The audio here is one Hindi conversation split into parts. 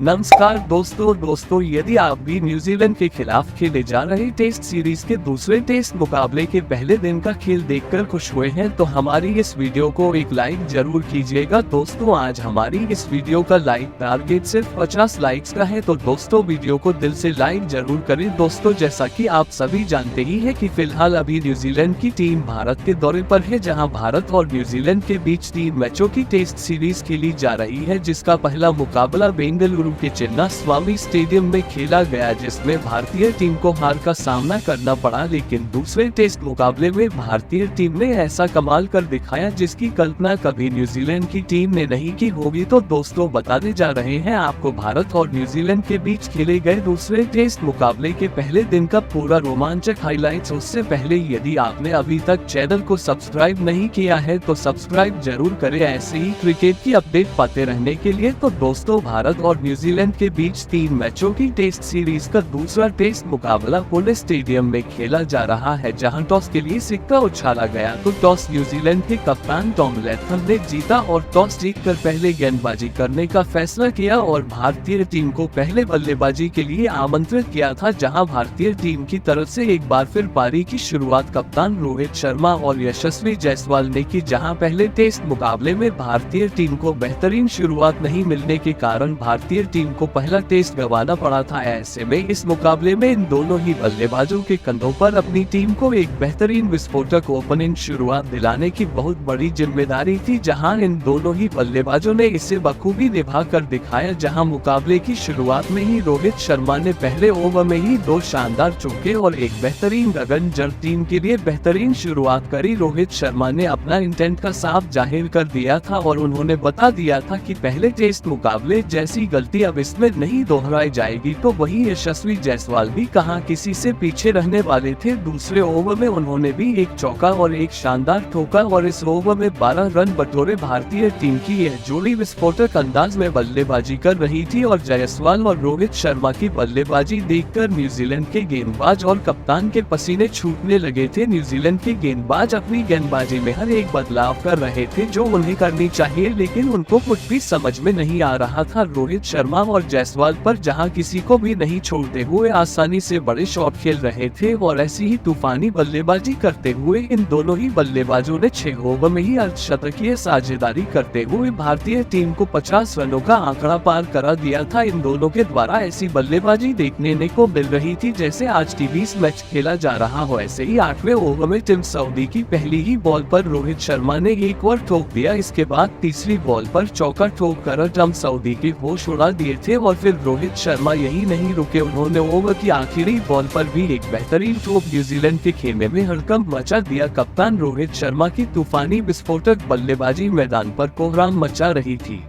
नमस्कार दोस्तों, यदि आप भी न्यूजीलैंड के खिलाफ खेले जा रहे टेस्ट सीरीज के दूसरे टेस्ट मुकाबले के पहले दिन का खेल देखकर खुश हुए हैं तो हमारी इस वीडियो को एक लाइक जरूर कीजिएगा। दोस्तों, आज हमारी इस वीडियो का लाइक टारगेट सिर्फ 50 लाइक्स का है, तो दोस्तों वीडियो को दिल से लाइक जरूर करें। दोस्तों, जैसा कि आप सभी जानते ही है कि फिलहाल अभी न्यूजीलैंड की टीम भारत के दौरे पर है, जहां भारत और न्यूजीलैंड के बीच 3 मैचों की टेस्ट सीरीज खेली जा रही है, जिसका पहला मुकाबला बेंगलुरु के चिन्ना स्वामी स्टेडियम में खेला गया, जिसमें भारतीय टीम को हार का सामना करना पड़ा। लेकिन दूसरे टेस्ट मुकाबले में भारतीय टीम ने ऐसा कमाल कर दिखाया जिसकी कल्पना कभी न्यूजीलैंड की टीम ने नहीं की होगी। तो दोस्तों, बताने जा रहे हैं आपको भारत और न्यूजीलैंड के बीच खेले गए दूसरे टेस्ट मुकाबले के पहले दिन का पूरा रोमांचक हाइलाइट्स। उससे पहले यदि आपने अभी तक चैनल को सब्सक्राइब नहीं किया है तो सब्सक्राइब जरूर करें ऐसे ही क्रिकेट की अपडेट पाते रहने के लिए। तो दोस्तों, भारत और न्यूजीलैंड के बीच 3 मैचों की टेस्ट सीरीज का दूसरा टेस्ट मुकाबला पुणे स्टेडियम में खेला जा रहा है, जहां टॉस के लिए सिक्का उछाला गया तो टॉस न्यूजीलैंड के कप्तान टॉम लैथम ने जीता और टॉस जीतकर पहले गेंदबाजी करने का फैसला किया और भारतीय टीम को पहले बल्लेबाजी के लिए आमंत्रित किया था, जहां भारतीय टीम की तरफ से एक बार फिर पारी की शुरुआत कप्तान रोहित शर्मा और यशस्वी जायसवाल ने की। जहां पहले टेस्ट मुकाबले में भारतीय टीम को बेहतरीन शुरुआत नहीं मिलने के कारण भारतीय टीम को पहला टेस्ट गंवाना पड़ा था। ऐसे में इस मुकाबले में इन दोनों ही बल्लेबाजों के कंधों पर अपनी टीम को एक बेहतरीन विस्फोटक ओपनिंग शुरुआत दिलाने की बहुत बड़ी जिम्मेदारी थी, जहां इन दोनों ही बल्लेबाजों ने इसे बखूबी निभा कर दिखाया। जहां मुकाबले की शुरुआत में ही रोहित शर्मा ने पहले ओवर में ही 2 शानदार चौके और एक बेहतरीन गगनजर टीम के लिए बेहतरीन शुरुआत करी। रोहित शर्मा ने अपना इंटेंट का साफ जाहिर कर दिया था और उन्होंने बता दिया था कि पहले टेस्ट मुकाबले जैसी गलती अब इसमें नहीं दोहराई जाएगी। तो वही यशस्वी जायसवाल भी कहां किसी से पीछे रहने वाले थे। दूसरे ओवर में उन्होंने भी एक चौका और एक शानदार ठोका और इस ओवर में 12 रन बटोरे। भारतीय टीम की यह जोड़ी विस्फोटक अंदाज में बल्लेबाजी कर रही थी और जायसवाल और रोहित शर्मा की बल्लेबाजी देखकर न्यूजीलैंड के गेंदबाज और कप्तान के पसीने छूटने लगे थे। न्यूजीलैंड के गेंदबाज अपनी गेंदबाजी में हर एक बदलाव कर रहे थे जो उन्हें करनी चाहिए, लेकिन उनको कुछ भी समझ में नहीं आ रहा था। रोहित शर्मा और जायसवाल पर जहां किसी को भी नहीं छोड़ते हुए आसानी से बड़े शॉट खेल रहे थे और ऐसी ही तूफानी बल्लेबाजी करते हुए इन दोनों ही बल्लेबाजों ने 6 ओवर में ही अर्धशतकीय साझेदारी करते हुए भारतीय टीम को 50 रनों का आंकड़ा पार करा दिया था। इन दोनों के द्वारा ऐसी बल्लेबाजी देखने को मिल रही थी जैसे आज टी20 मैच खेला जा रहा हो। ऐसे ही 8वें ओवर में टिम साउदी की पहली ही बॉल पर रोहित शर्मा ने एक और ठोक दिया। इसके बाद तीसरी बॉल पर चौका ठोक कर टिम साउदी के होश उड़ा दिए थे और फिर रोहित शर्मा यही नहीं रुके, उन्होंने ओवर की आखिरी बॉल पर भी एक बेहतरीन ठोक न्यूजीलैंड के खेमे में हड़कंप मचा दिया। कप्तान रोहित शर्मा की तूफानी विस्फोटक बल्लेबाजी मैदान पर कोहराम मचा रही थी।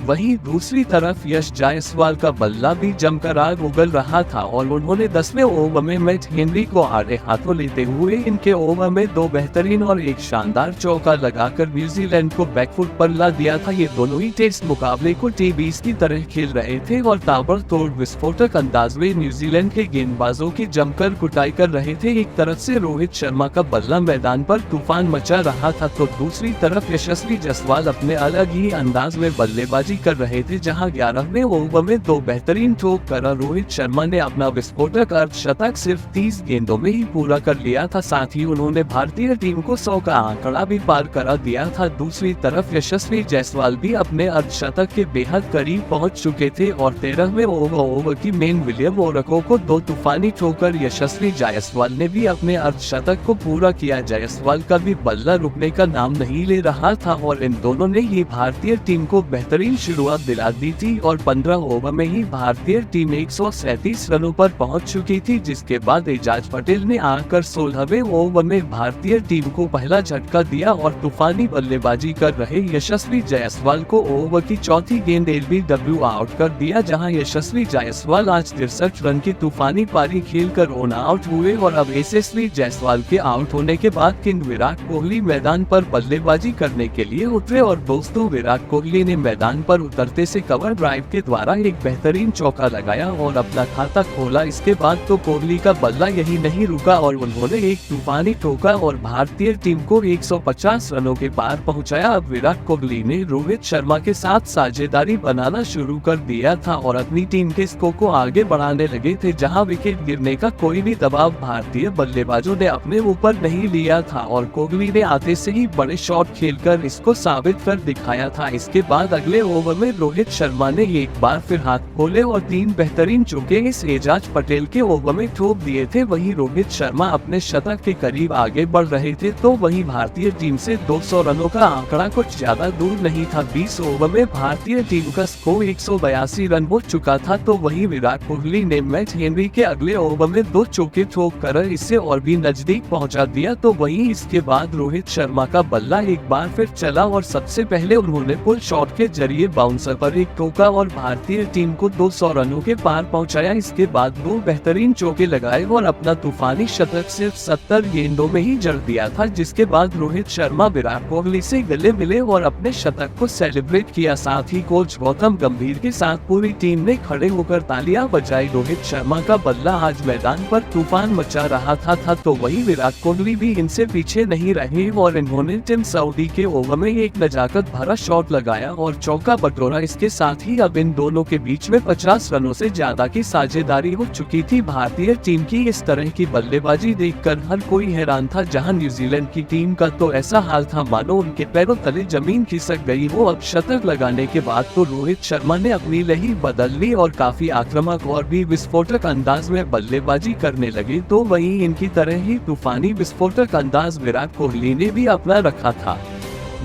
वहीं दूसरी तरफ यश जायसवाल का बल्ला भी जमकर आग उगल रहा था और उन्होंने 10वें ओवर में मैट हेनरी को आड़े हाथों लेते हुए इनके ओवर में 2 बेहतरीन और एक शानदार चौका लगाकर न्यूजीलैंड को बैकफुट पर ला दिया था। ये दोनों ही टेस्ट मुकाबले को टी20 की तरह खेल रहे थे और ताबड़तोड़ विस्फोटक अंदाज में न्यूजीलैंड के गेंदबाजों की जमकर कुटाई कर रहे थे। एक तरफ से रोहित शर्मा का बल्ला मैदान पर तूफान मचा रहा था तो दूसरी तरफ यशस्वी जायसवाल अपने अलग ही अंदाज में बल्लेबाजी कर रहे थे, जहां 11वें ओवर में 2 बेहतरीन ठोक कर रोहित शर्मा ने अपना विस्फोटक अर्धशतक सिर्फ 30 गेंदों में ही पूरा कर लिया था। साथ ही उन्होंने भारतीय टीम को 100 का आंकड़ा भी पार करा दिया था। दूसरी तरफ यशस्वी जायसवाल भी अपने अर्धशतक के बेहद करीब पहुंच चुके थे और 13वें ओवर की मेन विलियम ओरको को 2 तूफानी ठोकर यशस्वी जायसवाल ने भी अपने अर्धशतक को पूरा किया। जायसवाल का भी बल्ला रुकने का नाम नहीं ले रहा था और इन दोनों ने ही भारतीय टीम को बेहतरीन शुरुआत दिला दी थी और 15 ओवर में ही भारतीय टीम 137 रनों पर पहुंच चुकी थी, जिसके बाद एजाज पटेल ने आकर 16वें ओवर में भारतीय टीम को पहला झटका दिया और तूफानी बल्लेबाजी कर रहे यशस्वी जायसवाल को ओवर की चौथी गेंद एलबीडब्ल्यू आउट कर दिया, जहां यशस्वी जायसवाल आज 63 रन की तूफानी पारी खेलकर ऑन आउट हुए और अब यशस्वी जायसवाल के आउट होने के बाद किंग विराट कोहली मैदान पर बल्लेबाजी करने के लिए उतरे और दोस्तों विराट कोहली ने मैदान पर पर उतरते से कवर ड्राइव के द्वारा एक बेहतरीन चौका लगाया और अपना खाता खोला। इसके बाद तो कोहली का बल्ला यही नहीं रुका और उन्होंने एक तूफानी ठोका और भारतीय टीम को 150 रनों के पार पहुंचाया। अब विराट कोहली ने रोहित शर्मा के साथ साझेदारी बनाना शुरू कर दिया था और अपनी टीम के स्कोर को आगे बढ़ाने लगे थे। जहां विकेट गिरने का कोई भी दबाव भारतीय बल्लेबाजों ने अपने ऊपर नहीं लिया था और कोहली ने आते से ही बड़े शॉट खेलकर इसको साबित कर दिखाया था। इसके बाद अगले ओवर में रोहित शर्मा ने एक बार फिर हाथ खोले और 3 बेहतरीन चौके इस एजाज पटेल के ओवर में ठोक दिए थे। वहीं रोहित शर्मा अपने शतक के करीब आगे बढ़ रहे थे तो वहीं भारतीय टीम से 200 रनों का आंकड़ा कुछ ज्यादा दूर नहीं था। 20 ओवर में भारतीय टीम का स्कोर 182 रन हो चुका था तो वहीं विराट कोहली ने मैच हेनरी के अगले ओवर में 2 चौके ठोक कर इसे और भी नजदीक पहुंचा दिया। तो वहीं इसके बाद रोहित शर्मा का बल्ला एक बार फिर चला और सबसे पहले उन्होंने पुल शॉट के जरिए बाउंसर पर एक ठोका और भारतीय टीम को 200 रनों के पार पहुंचाया। इसके बाद 2 बेहतरीन चौके लगाए और अपना तूफानी शतक सिर्फ 70 गेंदों में ही जड़ दिया था, जिसके बाद रोहित शर्मा विराट कोहली से गले मिले और अपने शतक को सेलिब्रेट किया। साथ ही कोच गौतम गंभीर के साथ पूरी टीम ने खड़े होकर तालियां बजाई। रोहित शर्मा का बल्ला आज मैदान पर तूफान मचा रहा था तो वहीं विराट कोहली भी इनसे पीछे नहीं रहे और इन्होंने टिम साउदी के ओवर में एक नजाकत भरा शॉट लगाया और चौका बटोरा। इसके साथ ही अब इन दोनों के बीच में 50 रनों से ज्यादा की साझेदारी हो चुकी थी। भारतीय टीम की इस तरह की बल्लेबाजी देखकर हर कोई हैरान था। जहां न्यूजीलैंड की टीम का तो ऐसा हाल था मानो उनके पैरों तले जमीन खिसक गई हो। अब शतक लगाने के बाद तो रोहित शर्मा ने अपनी लही बदल ली और काफी आक्रामक और भी विस्फोटक अंदाज में बल्लेबाजी करने लगे। तो वहीं इनकी तरह ही तूफानी विस्फोटक अंदाज विराट कोहली ने भी अपना रखा था,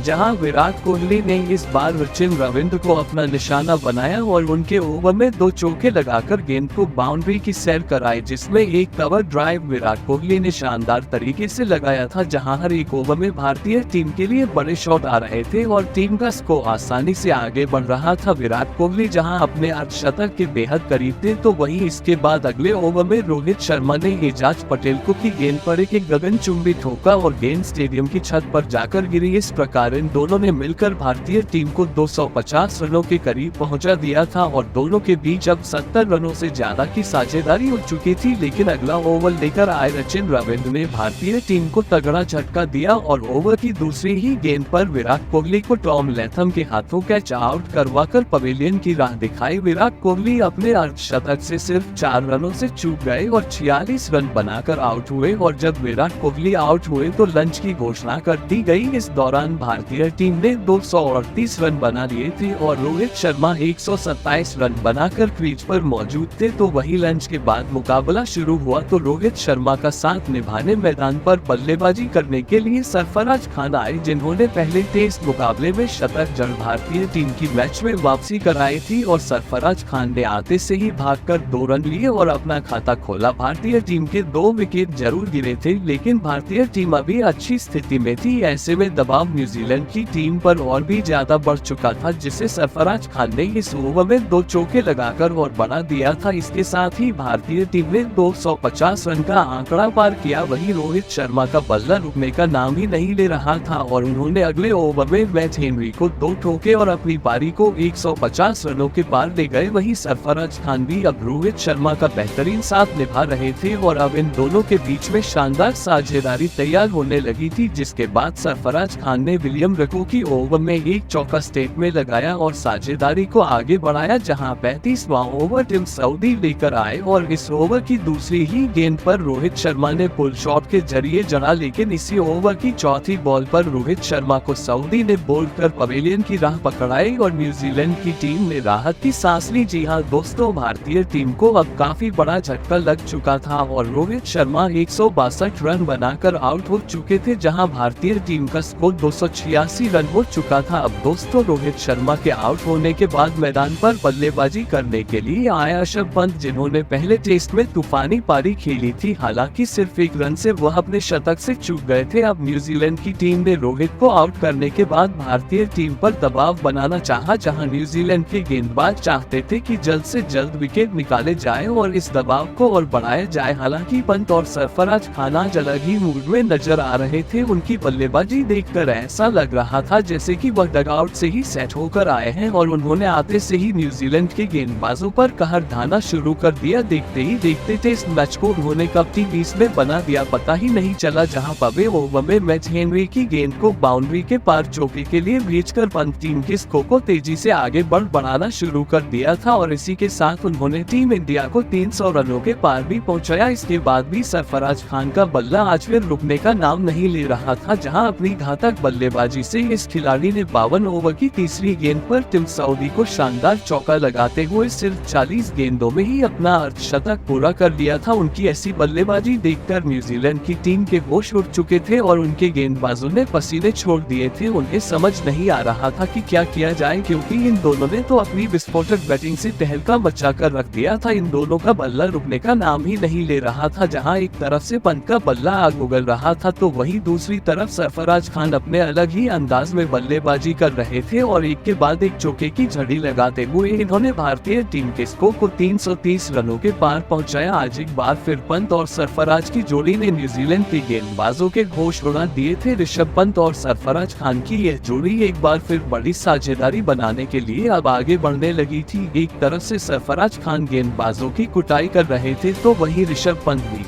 जहां विराट कोहली ने इस बार सचिन रविंद्र को अपना निशाना बनाया और उनके ओवर में 2 चौके लगाकर गेंद को बाउंड्री की सैर कराई, जिसमें एक कवर ड्राइव विराट कोहली ने शानदार तरीके से लगाया था। जहां हर एक ओवर में भारतीय टीम के लिए बड़े शॉट आ रहे थे और टीम का स्कोर आसानी से आगे बढ़ रहा था। विराट कोहली जहां अपने अर्धशतक के बेहद करीब थे तो वहीं इसके बाद अगले ओवर में रोहित शर्मा ने एजाज पटेल को की गेंद पर एक गगनचुंबी ठोका और गेंद स्टेडियम की छत पर जाकर गिरी। इस प्रकार इन दोनों ने मिलकर भारतीय टीम को 250 रनों के करीब पहुंचा दिया था और दोनों के बीच अब 70 रनों से ज्यादा की साझेदारी हो चुकी थी। लेकिन अगला ओवर लेकर आए सचिन रविंद्र ने भारतीय टीम को तगड़ा झटका दिया और ओवर की दूसरी ही गेंद पर विराट कोहली को टॉम लैथम के हाथों कैच आउट करवाकर पवेलियन की राह दिखाई। विराट कोहली अपने अर्धशतक से सिर्फ 4 रनों से चूक गए और 46 रन बनाकर आउट हुए और जब विराट कोहली आउट हुए तो लंच की घोषणा कर दी गई। इस दौरान भारतीय टीम ने 238 रन बना लिए थे और रोहित शर्मा 127 रन बनाकर क्रीज पर मौजूद थे। तो वही लंच के बाद मुकाबला शुरू हुआ तो रोहित शर्मा का साथ निभाने मैदान पर बल्लेबाजी करने के लिए सरफराज खान आए, जिन्होंने पहले टेस्ट मुकाबले में शतक जड़ भारतीय टीम की मैच में वापसी कराई थी और सरफराज खान ने आते से ही भागकर 2 रन लिए और अपना खाता खोला। भारतीय टीम के 2 विकेट जरूर गिरे थे लेकिन भारतीय टीम अभी अच्छी स्थिति में थी। ऐसे में दबाव न्यूजीलैंड की टीम पर और भी ज्यादा बढ़ चुका था, जिसे सरफराज खान ने इस ओवर में 2 चौके लगाकर और बढ़ा दिया था। इसके साथ ही भारतीय टीम ने 250 रन का आंकड़ा पार किया। वहीं रोहित शर्मा का बल्ला रुकने का नाम ही नहीं ले रहा था और उन्होंने अगले ओवर में मैच हेनरी को 2 ठोके और अपनी पारी को 150 रनों के पार ले गए। वहीं सरफराज खान भी अब रोहित शर्मा का बेहतरीन साथ निभा रहे थे और अब इन दोनों के बीच में शानदार साझेदारी तैयार होने लगी थी, जिसके बाद सरफराज खान ने विलियम रको की ओवर में एक चौका स्टेट में लगाया और साझेदारी को आगे बढ़ाया। जहां 35वां ओवर टिम साउदी लेकर आए और इस ओवर की दूसरी ही गेंद पर रोहित शर्मा ने पुल शॉट के जरिए जड़ा, लेकिन इसी ओवर की चौथी बॉल पर रोहित शर्मा को साउदी ने बोल्ड कर पवेलियन की राह पकड़ाई और न्यूजीलैंड की टीम ने राहत की सांस ली। जी हां दोस्तों, भारतीय टीम को अब काफी बड़ा झटका लग चुका था और रोहित शर्मा 162 रन बनाकर आउट हो चुके थे, जहां भारतीय टीम का स्कोर 286 रन हो चुका था। अब दोस्तों, रोहित शर्मा के आउट होने के बाद मैदान पर बल्लेबाजी करने के लिए आया ऋषभ पंत, जिन्होंने पहले टेस्ट में तूफानी पारी खेली थी। हालांकि सिर्फ 1 रन से वह अपने शतक से चूक गए थे। अब न्यूजीलैंड की टीम ने रोहित को आउट करने के बाद भारतीय टीम पर दबाव बनाना चाहा, जहां न्यूजीलैंड के गेंदबाज चाहते थे कि जल्द से जल्द विकेट निकाले जाए और इस दबाव को और बढ़ाया जाए। हालांकि पंत और सरफराज खान आज अलग ही मूड में नजर आ रहे थे। उनकी बल्लेबाजी देखकर ऐसा लग रहा था जैसे कि वह डगआउट से ही सेट होकर आए हैं और उन्होंने आते से ही न्यूजीलैंड के गेंदबाजों पर कहर ढाना शुरू कर दिया। देखते ही देखते टेस्ट मैच को उन्होंने कब टी 20 में बना दिया पता ही नहीं चला, जहां पवे ओवर में मैच हेनरी की गेंद को बाउंड्री के पार चौके के लिए भेजकर पंत टीम के स्कोर को तेजी से आगे बढ़ाना शुरू कर दिया था और इसी के साथ उन्होंने टीम इंडिया को 300 रनों के पार भी पहुंचाया। इसके बाद भी सरफराज खान का बल्ला आज फिर रुकने का नाम नहीं ले रहा था, जहां अपनी घातक बल्लेबाजी से इस खिलाड़ी ने 52 ओवर की तीसरी गेंद पर टिम साउदी को शानदार चौका लगाते हुए सिर्फ 40 गेंदों में ही अपना अर्धशतक पूरा कर लिया था। उनकी ऐसी बल्लेबाजी देखकर न्यूजीलैंड की टीम के होश उड़ चुके थे और उनके गेंदबाजों ने पसीने छोड़ दिए थे। उन्हें समझ नहीं आ रहा था कि क्या किया जाए, क्योंकि इन दोनों ने तो अपनी विस्फोटक बैटिंग से तहलका मचा कर रख दिया था। इन दोनों का बल्ला रुकने का नाम ही नहीं ले रहा था। जहां एक तरफ से पंत का बल्ला आग उगल रहा था तो वहीं दूसरी तरफ सरफराज खान अपने अलग ही अंदाज में बल्लेबाजी कर रहे थे और एक के बाद एक चौके की झड़ी लगाते हुए इन्होंने भारतीय टीम के स्कोर को 330 रनों के पार पहुंचाया। आज एक बार फिर पंत और सरफराज की जोड़ी ने न्यूजीलैंड के गेंदबाजों के होश उड़ा दिए थे। ऋषभ पंत और सरफराज खान की यह जोड़ी एक बार फिर बड़ी साझेदारी बनाने के लिए अब आगे बढ़ने लगी थी। एक तरफ से सरफराज खान गेंदबाजों की कुटाई कर रहे थे तो वहीं ऋषभ पंत भी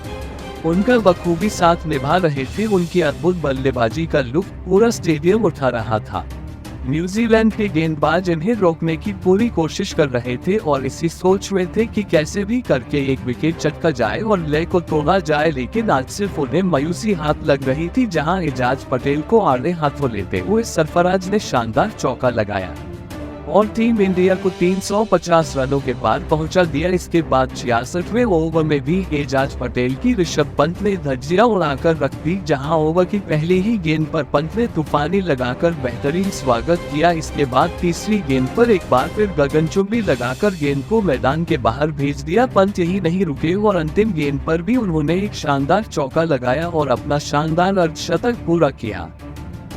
उनका बखूबी साथ निभा रहे थे। उनकी अद्भुत बल्लेबाजी का लुत्फ पूरा स्टेडियम उठा रहा था। न्यूजीलैंड के गेंदबाज इन्हें रोकने की पूरी कोशिश कर रहे थे और इसी सोच में थे कि कैसे भी करके एक विकेट चटका जाए और लय को तोड़ा जाए, लेकिन आज सिर्फ उन्हें मायूसी हाथ लग रही थी। जहां एजाज पटेल को आड़े हाथों लेते हुए सरफराज ने शानदार चौका लगाया और टीम इंडिया को 350 रनों के पार पहुंचा दिया। इसके बाद 66वें ओवर में भी एजाज पटेल की ऋषभ पंत ने धज्जियां उड़ाकर रख दी, जहां ओवर की पहली ही गेंद पर पंत ने तूफानी लगाकर बेहतरीन स्वागत किया। इसके बाद तीसरी गेंद पर एक बार फिर गगनचुंबी लगाकर गेंद को मैदान के बाहर भेज दिया। पंत यही नहीं रुके और अंतिम गेंद पर भी उन्होंने एक शानदार चौका लगाया और अपना शानदार अर्धशतक पूरा किया।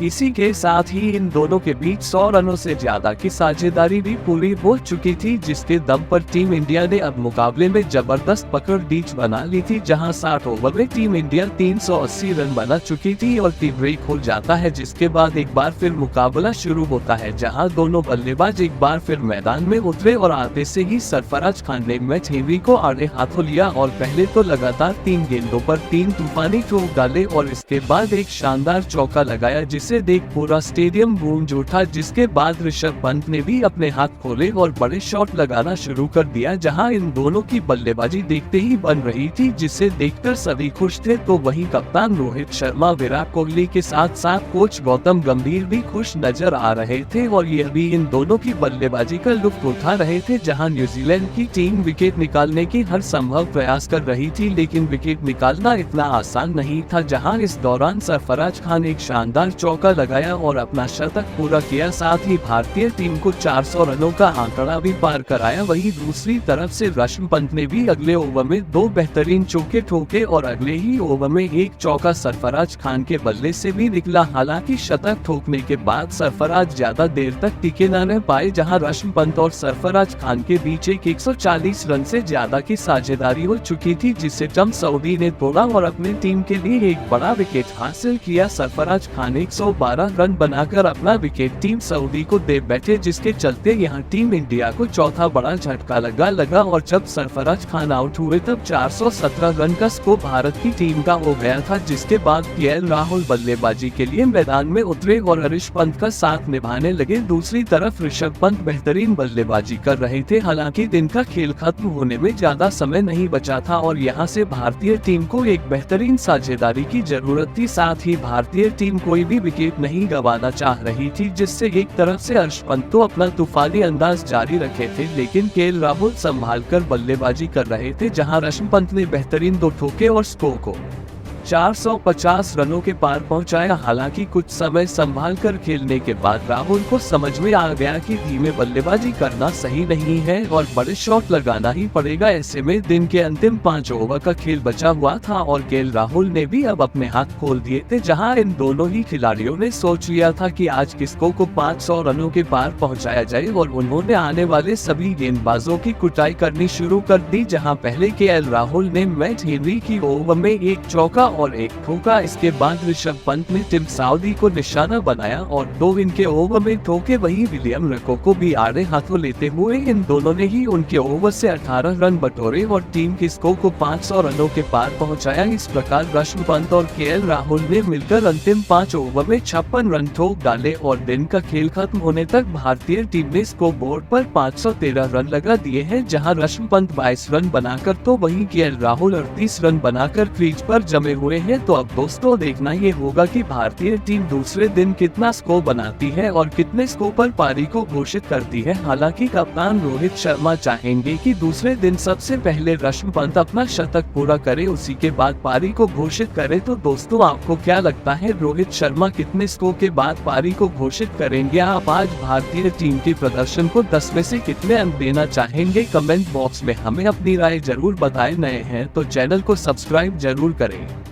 इसी के साथ ही इन दोनों के बीच 100 रनों से ज्यादा की साझेदारी भी पूरी हो चुकी थी, जिसके दम पर टीम इंडिया ने अब मुकाबले में जबरदस्त पकड़ डीच बना ली थी। जहां 60 ओवर में टीम इंडिया 380 रन बना चुकी थी और टी ब्रेक हो जाता है, जिसके बाद एक बार फिर मुकाबला शुरू होता है, जहां दोनों बल्लेबाज एक बार फिर मैदान में उतरे और आते से ही सरफराज खान ने मैच हेनरी को आड़े हाथों लिया और पहले तो लगातार 3 गेंदों पर 3 तूफानी ठोक डाले और इसके बाद एक शानदार चौका लगाया, जिसे देख पूरा स्टेडियम गूंज उठा। जिसके बाद ऋषभ पंत ने भी अपने हाथ खोले और बड़े शॉट लगाना शुरू कर दिया। जहां इन दोनों की बल्लेबाजी देखते ही बन रही थी, जिसे देखकर सभी खुश थे, तो वहीं कप्तान रोहित शर्मा, विराट कोहली के साथ साथ कोच गौतम गंभीर भी खुश नजर आ रहे थे और यह भी इन दोनों की बल्लेबाजी का लुत्फ उठा रहे थे। जहां न्यूजीलैंड की टीम विकेट निकालने की हर संभव प्रयास कर रही थी, लेकिन विकेट निकालना इतना आसान नहीं था। जहां इस दौरान सरफराज खान एक शानदार चौका लगाया और अपना शतक पूरा किया, साथ ही भारतीय टीम को 400 रनों का आंकड़ा भी पार कराया। वहीं दूसरी तरफ से ऋषभ पंत ने भी अगले ओवर में 2 बेहतरीन चौके ठोके और अगले ही ओवर में एक चौका सरफराज खान के बल्ले से भी निकला। हालांकि शतक ठोकने के बाद सरफराज ज्यादा देर तक टिके न रह पाए, जहां ऋषभ पंत और सरफराज खान के बीच एक 140 रन से ज्यादा की साझेदारी हो चुकी थी, जिसे टिम साउदी ने तोड़ा और अपनी टीम के लिए एक बड़ा विकेट हासिल किया। सरफराज खान 112 रन बनाकर अपना विकेट टीम सऊदी को दे बैठे, जिसके चलते यहां टीम इंडिया को चौथा बड़ा झटका लगा और जब सरफराज खान आउट हुए तब 417 रन का स्कोर भारत की टीम का हो गया था। जिसके बाद केएल राहुल बल्लेबाजी के लिए मैदान में उतरे और ऋषभ पंत का साथ निभाने लगे। दूसरी तरफ ऋषभ पंत बेहतरीन बल्लेबाजी कर रहे थे। हालांकि दिन का खेल खत्म होने में ज्यादा समय नहीं बचा था और यहां से भारतीय टीम को एक बेहतरीन साझेदारी की जरूरत थी। साथ ही भारतीय टीम कोई भी विकेट नहीं गंवाना चाह रही थी, जिससे एक तरफ से हर्ष पंत तो अपना तूफानी अंदाज जारी रखे थे, लेकिन केएल राहुल संभालकर बल्लेबाजी कर रहे थे। जहां ऋषभ पंत ने बेहतरीन 2 ठोके और स्कोर को 450 रनों के पार पहुंचाया। हालांकि कुछ समय संभाल कर खेलने के बाद राहुल को समझ में आ गया कि धीमे बल्लेबाजी करना सही नहीं है और बड़े शॉट लगाना ही पड़ेगा। ऐसे में दिन के अंतिम 5 ओवर का खेल बचा हुआ था और केएल राहुल ने भी अब अपने हाथ खोल दिए थे। जहां इन दोनों ही खिलाड़ियों ने सोच लिया था कि आज किसको को 500 रनों के पार पहुंचाया जाए और उन्होंने आने वाले सभी गेंदबाजों की कुटाई करनी शुरू कर दी। जहाँ पहले केएल राहुल ने मैच हेनरी की ओवर में एक चौका और एक ठोका। इसके बाद ऋषभ पंत ने टिम साउदी को निशाना बनाया और 2 इनके ओवर में ठोके। वहीं विलियम रको को भी आड़े हाथों लेते हुए इन दोनों ने ही उनके ओवर से 18 रन बटोरे और टीम के स्कोर को 500 रनों के पार पहुंचाया। इस प्रकार ऋषभ पंत और केएल राहुल ने मिलकर अंतिम 5 ओवर में 56 रन ठोक डाले और दिन का खेल खत्म होने तक भारतीय टीम ने स्कोर बोर्ड पर 513 रन लगा दिए हैं, जहां ऋषभ पंत 22 रन बनाकर तो वहीं केएल राहुल 38 रन बनाकर क्रीज पर जमे हुए हैं। तो अब दोस्तों देखना ये होगा कि भारतीय टीम दूसरे दिन कितना स्कोर बनाती है और कितने स्कोर पर पारी को घोषित करती है। हालांकि कप्तान रोहित शर्मा चाहेंगे कि दूसरे दिन सबसे पहले ऋषभ पंत अपना शतक पूरा करे, उसी के बाद पारी को घोषित करे। तो दोस्तों आपको क्या लगता है, रोहित शर्मा कितने स्कोर के बाद पारी को घोषित करेंगे? आप आज भारतीय टीम के प्रदर्शन को 10 में से कितने अंक देना चाहेंगे? कमेंट बॉक्स में हमें अपनी राय जरूर बताएं। नए हैं तो चैनल को सब्सक्राइब जरूर करें।